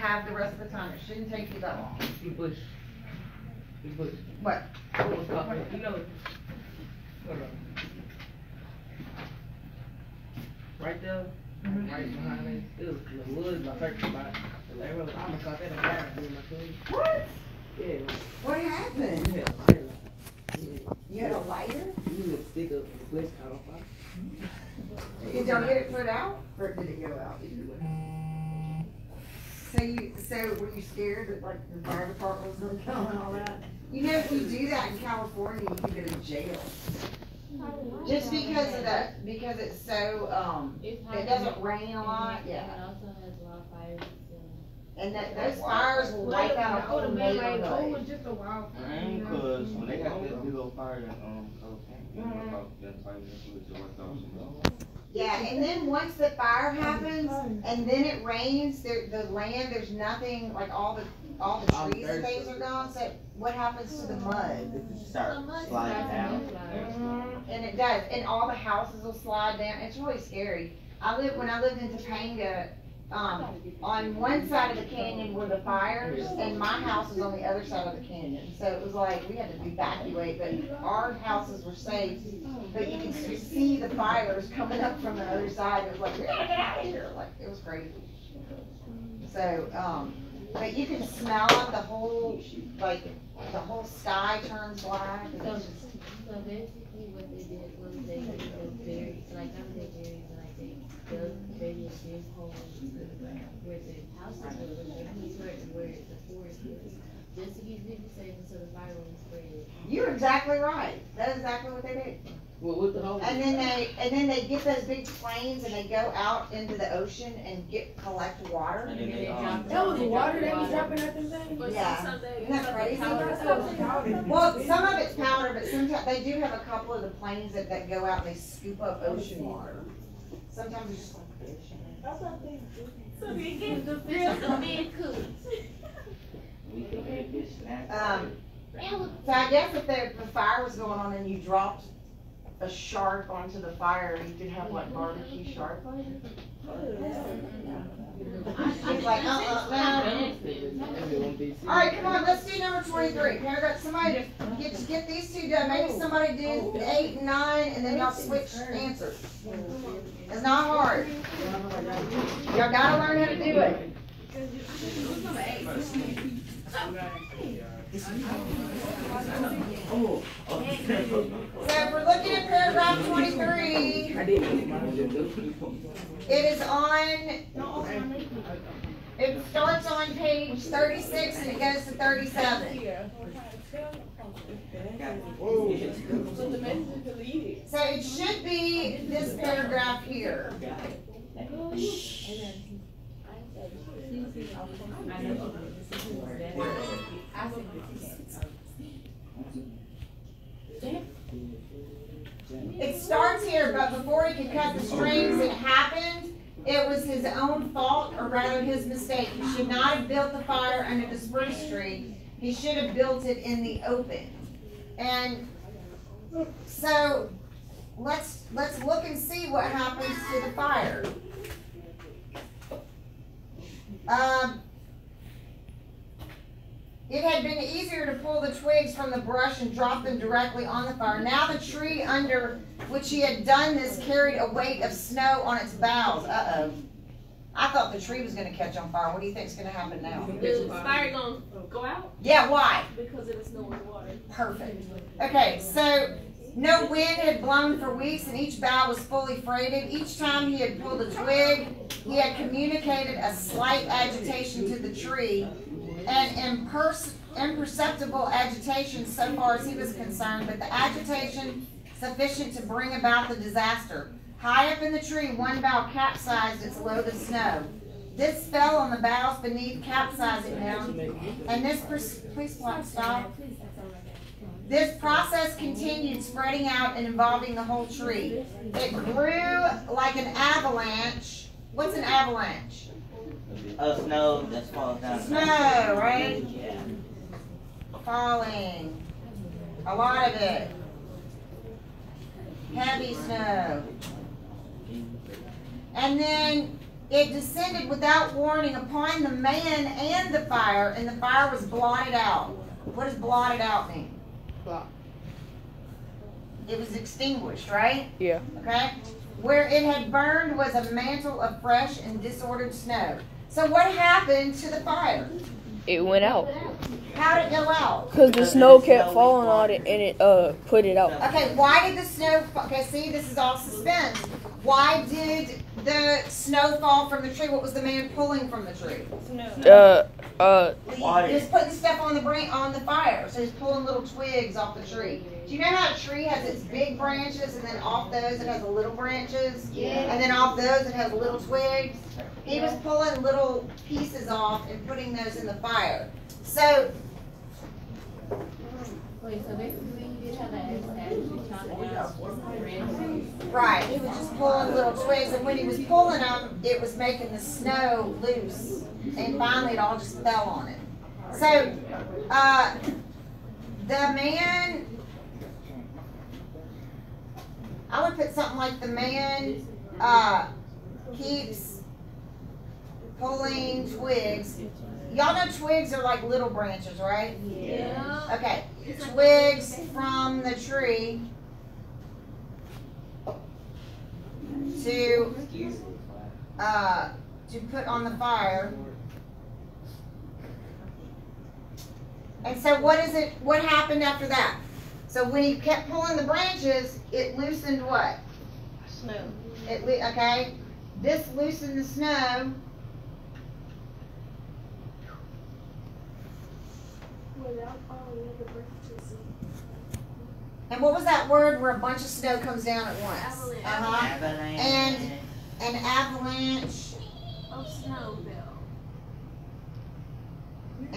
have the rest of the time. It shouldn't take you that long. You push. What? You know. Hold on. Right there, right behind it, it was the woods, my search spot. I almost caught that in fire doing my food. What? Yeah. What happened? Yeah. You had a lighter? You would stick up the bush caught on fire. Did y'all get it put out? Or did it go out? So were you scared that like the fire department was gonna come and all that? You know, if you do that in California, you can go to jail. Just because of that, because it's so, it doesn't rain a lot, yeah. It also has a lot of fires. And those fires will wipe out a whole neighborhood. Because when they got that big old fire in Yeah, and then once the fire happens, and then it rains, the land, there's nothing, like all the trees and things are gone, so what happens to the mud? Start sliding down. And it does, and all the houses will slide down, it's really scary. When I lived in Topanga, on one side of the canyon were the fires, and my house was on the other side of the canyon. So it was like, we had to evacuate, but our houses were safe. But you could see the fires coming up from the other side. It was like, we gotta get out of here. Like, it was crazy. So, but you can smell it, the whole sky turns black. So basically what they did was they buried, like I'm they buried, like they dug maybe a big hole in the ground where the houses were, where the forest was, just to keep people safe until the fire wouldn't spread. You're exactly right. That's exactly what they did. Well, with the whole. And then they get those big planes and they go out into the ocean and collect water. And then they That was the water they was dropping at them things? Yeah. Isn't that crazy? Well, some of it's powder, but sometimes they do have a couple of the planes that go out and they scoop up ocean water. Sometimes it's just like fish. So they get the fish to be cooked. So I guess if the fire was going on and you dropped a shark onto the fire, you could have like barbecue shark. He's like, no. All right, come on, let's do number 23. Paragraph, somebody get these two done. Maybe somebody do 8 and 9, and then y'all switch answers. It's not hard. Y'all gotta learn how to do it. So if we're looking at paragraph 23, it is it starts on page 36 and it goes to 37. So it should be this paragraph here. It starts here, but before he could cut the strings, it happened. It was his own fault, or rather his mistake. He should not have built the fire under the spruce tree. He should have built it in the open. And so let's look and see what happens to the fire. It had been easier to pull the twigs from the brush and drop them directly on the fire. Now the tree under which he had done this carried a weight of snow on its boughs. Uh-oh. I thought the tree was going to catch on fire. What do you think is going to happen now? Is the fire going to go out? Yeah, why? Because of the snow and water. Perfect. Okay, so no wind had blown for weeks and each bough was fully freighted. Each time he had pulled a twig, he had communicated a slight agitation to the tree, and imperceptible agitation so far as he was concerned, but the agitation sufficient to bring about the disaster. High up in the tree, one bough capsized its load of snow. This fell on the boughs beneath, capsizing them, and this, please stop. This process continued, spreading out and involving the whole tree. It grew like an avalanche. What's an avalanche? Snow that falls down. Snow, right? Yeah. Falling. A lot of it. Heavy snow. And then it descended without warning upon the man and the fire was blotted out. What does blotted out mean? Blot. It was extinguished, right? Yeah. Okay? Where it had burned was a mantle of fresh and disordered snow. So what happened to the fire? It went out. How did it go out? Because the snow kept falling on it and it put it out. Okay, why did the snow, okay, see, this is all suspense. Why did the snow fall from the tree? What was the man pulling from the tree? Water. He was putting stuff on the fire. So he's pulling little twigs off the tree. Do you know how a tree has its big branches and then off those it has the little branches? Yeah. And then off those it has little twigs? He was pulling little pieces off and putting those in the fire. So, Wait, so basically you did have that statue chopping out branches. right, he was just pulling little twigs, and when he was pulling them, it was making the snow loose. And finally it all just fell on it. So, the man, I would put something like the man keeps pulling twigs. Y'all know twigs are like little branches, right? Yeah. Okay, twigs from the tree to put on the fire. And so what happened after that? So when he kept pulling the branches, it loosened what? Snow. Okay, this loosened the snow. And what was that word where a bunch of snow comes down at once? Avalanche. Avalanche. And an avalanche. Oh, snow fell.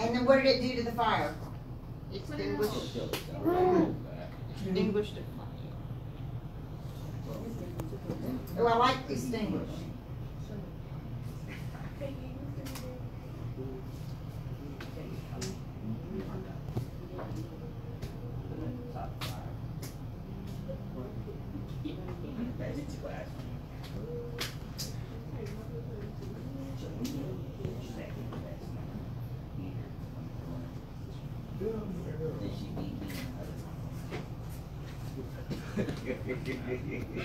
And then what did it do to the fire? Extinguished. Extinguished it. Oh, I like extinguished. Did she beat me?